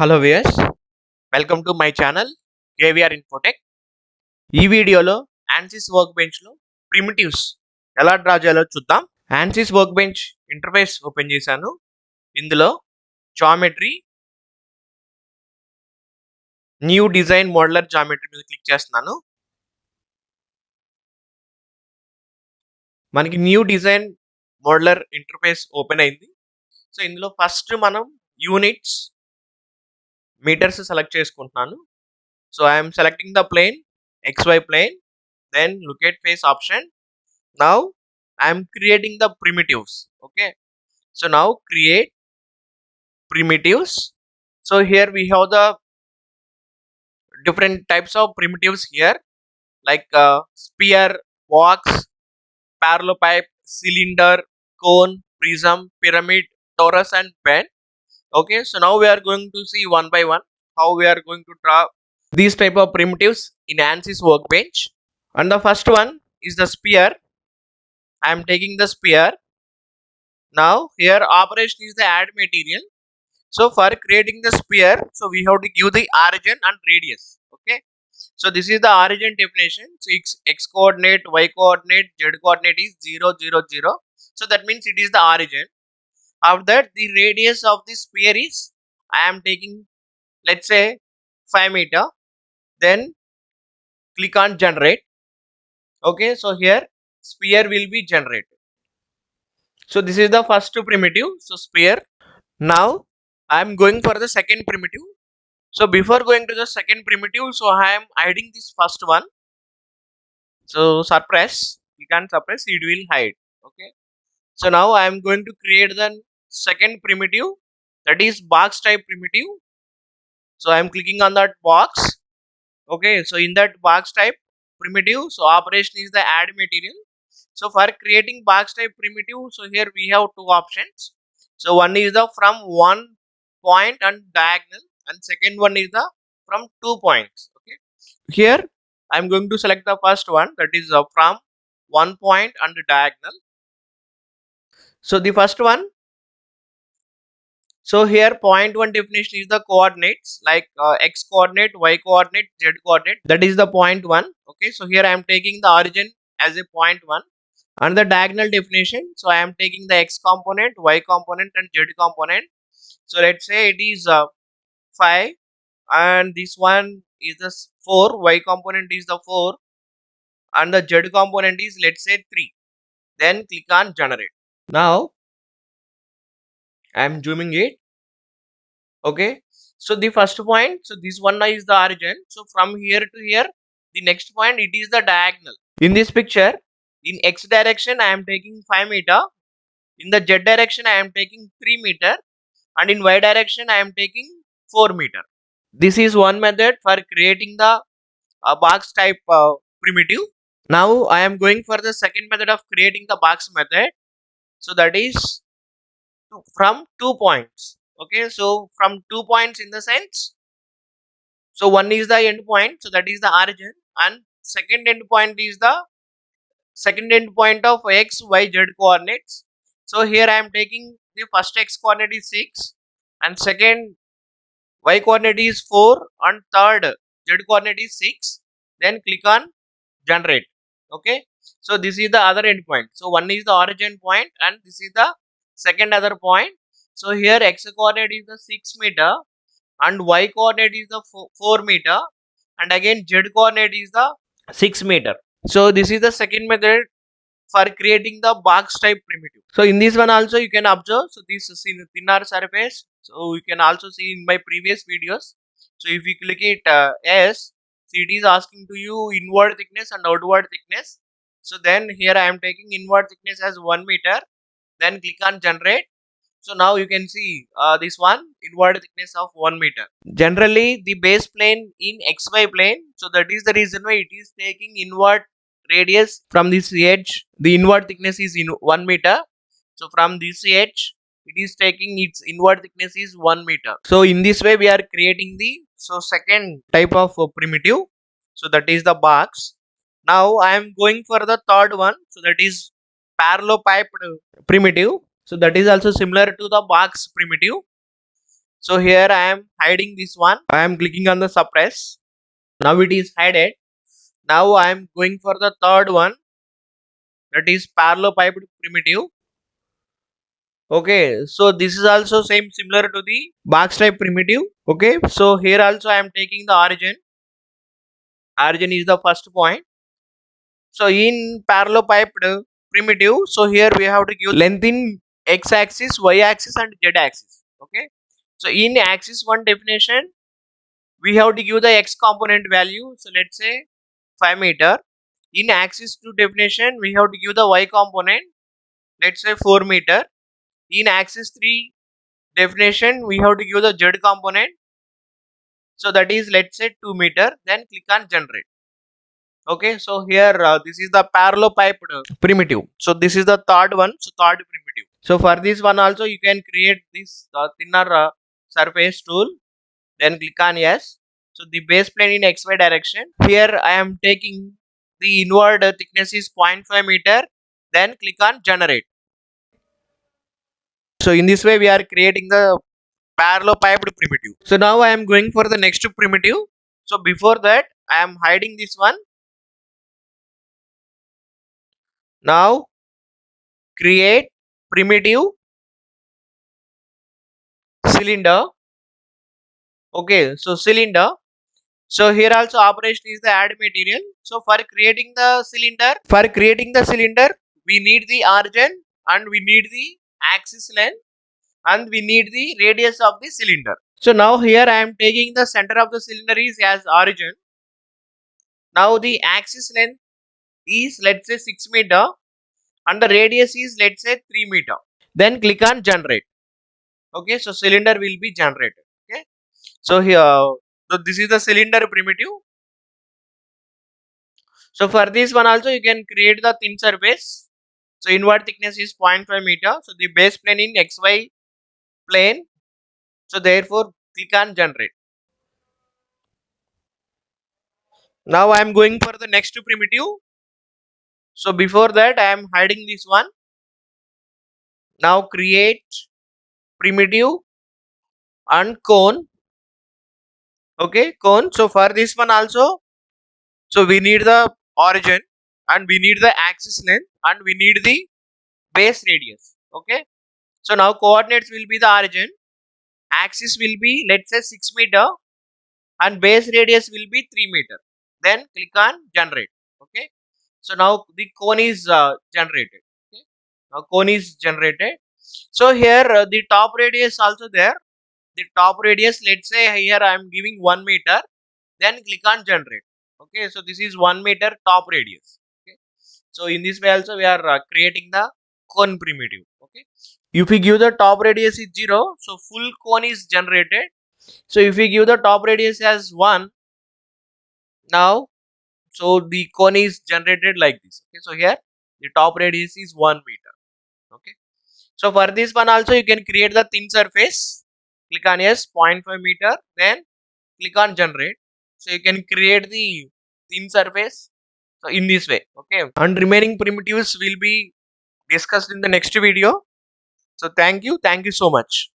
Hello viewers, welcome to my channel KVR Infotech. ఈ వీడియోలో ANSYS work బెంచ్లో ప్రిమిటివ్స్ ఎలా డ్రా చేయాలో చూద్దాం. ANSYS work bench interface open చేశాను. ఇందులో geometry, new design modular geometry మీద క్లిక్ చేస్తున్నాను. మనకి new design modular interface open అయింది. సో ఇందులో ఫస్ట్ మనం యూనిట్స్, మీటర్స్ సెలెక్ట్ చేసుకుంటున్నాను. So I am selecting the plane, XY plane, then look at face option. Now I am creating the primitives. Okay. So now create primitives. So here we have the different types of primitives here, like sphere, box, parallelopipe, cylinder, cone, prism, pyramid, torus, and pen. Okay. So now we are going to see one by one how we are going to draw these type of primitives in Ansys Workbench. And the first one is the sphere. I am taking the sphere. Now here operation is the add material. So for creating the sphere, so we have to give the origin and radius. Okay. So this is the origin definition. So x coordinate, y coordinate, z coordinate is 0, 0, 0. So that means it is the origin. After that, the radius of the sphere is, I am taking, let's say, 5 meter. Then click on generate. Okay, so here sphere will be generated. So this is the first primitive, so sphere. Now I am going for the second primitive. So before going to the second primitive, so I am hiding this first one. So suppress, you can suppress, it will hide. Okay. So now I am going to create the second primitive, that is box type primitive. So I am clicking on that box. Okay, so in that box type primitive, so operation is the add material. So for creating box type primitive, so here we have two options. So one is the from one point and diagonal, and second one is the from 2 points. Okay, here I am going to select the first one, that is from 1 point and diagonal. So the first one, so here point one definition is the coordinates, like x coordinate, y coordinate, z coordinate, that is the point one. Okay, so here I am taking the origin as a point one. And the diagonal definition, so I am taking the x component, y component, and z component. So let's say it is 5, and this one is the 4, y component is the 4, and the z component is, let's say, 3. Then click on generate. Now I am zooming it. Okay, so the first point, so this one is the origin. So from here to here, the next point, it is the diagonal. In this picture, in x direction I am taking 5 meter, in the z direction I am taking 3 meter, and in y direction I am taking 4 meter. This is one method for creating the box type primitive. Now I am going for the second method of creating the box method. So that is from 2 points. Okay, so from 2 points in the sense, so one is the end point, so that is the origin, and second end point is the second end point of x, y, z coordinates. So here I am taking the first x coordinate is 6, and second y coordinate is 4, and third z coordinate is 6. Then click on generate. Okay, so this is the other end point. So one is the origin point, and this is the second other point. So here x coordinate is the 6 meter, and y coordinate is the 4 meter, and again z coordinate is the 6 meter. So this is the second method for creating the box type primitive. So in this one also you can observe, so this is in thinner surface, so you can also see in my previous videos. So if you click it S, so it is asking to you inward thickness and outward thickness. So then here I am taking inward thickness as 1 meter, then click on generate. So now you can see this one inward thickness of 1 meter. Generally the base plane in XY plane, so that is the reason why it is taking inward radius from this edge. The inward thickness is in 1 meter. So from this edge it is taking its inward thickness is 1 meter. So in this way we are creating the second type of primitive. So that is the box. Now I am going for the third one. So that is parallel piped primitive. So that is also similar to the box primitive. So here I am hiding this one. I am clicking on the suppress. Now it is hidden. Now I am going for the third one, that is parallelopiped primitive. Okay, so this is also same similar to the box type primitive. Okay, so here also I am taking the origin. Origin is the first point. So in parallelopiped primitive, so here we have to give length in x-axis, y-axis, and z-axis. Okay, so in axis 1 definition, we have to give the x component value. So let's say 5 meter. In axis 2 definition, we have to give the y component. Let's say 4 meter. In axis 3 definition, we have to give the z component. So that is, let's say 2 meter. Then click on generate. Okay, so here this is the parallelopiped primitive. So this is the third one. So third primitive. So for this one also you can create this thinner surface tool. Then click on yes. So the base plane in xy direction. Here I am taking the inward thickness is 0.5 meter. Then click on generate. So in this way we are creating the parallelopiped primitive. So now I am going for the next primitive. So before that I am hiding this one. Now create primitive cylinder. Okay, so cylinder. So here also operation is the add material. So for creating the cylinder, we need the origin and we need the axis length and we need the radius of the cylinder. So now here I am taking the center of the cylinder is as origin. Now the axis length is, let's say, 6 meter and the radius is, let's say, 3 meter. Then click on generate. Okay, so cylinder will be generated. Okay, so here, so this is the cylinder primitive. So for this one also you can create the thin surface. So inward thickness is 0.5 meter. So the base plane in xy plane. So therefore click on generate. Now I am going for the next primitive. So before that I am hiding this one. Now create primitive and cone. Okay, cone. So for this one also, so we need the origin and we need the axis length and we need the base radius. Okay, so now coordinates will be the origin, axis will be, let's say, 6 meter and base radius will be 3 meter. Then click on generate. Okay, so now the cone is generated. Okay, now cone is generated. So here the top radius also there. The top radius, let's say here I am giving 1 meter. Then click on generate. Okay, so this is 1 meter top radius. Okay, so in this way also we are creating the cone primitive. Okay, if we give the top radius is 0, so full cone is generated. So if we give the top radius as 1, now so the cone is generated like this. Okay, so here the top radius is 1 meter. Okay, so for this one also you can create the thin surface. Click on yes, 0.5 meter. Then click on generate. So you can create the thin surface. So in this way. Okay, and remaining primitives will be discussed in the next video. So thank you so much.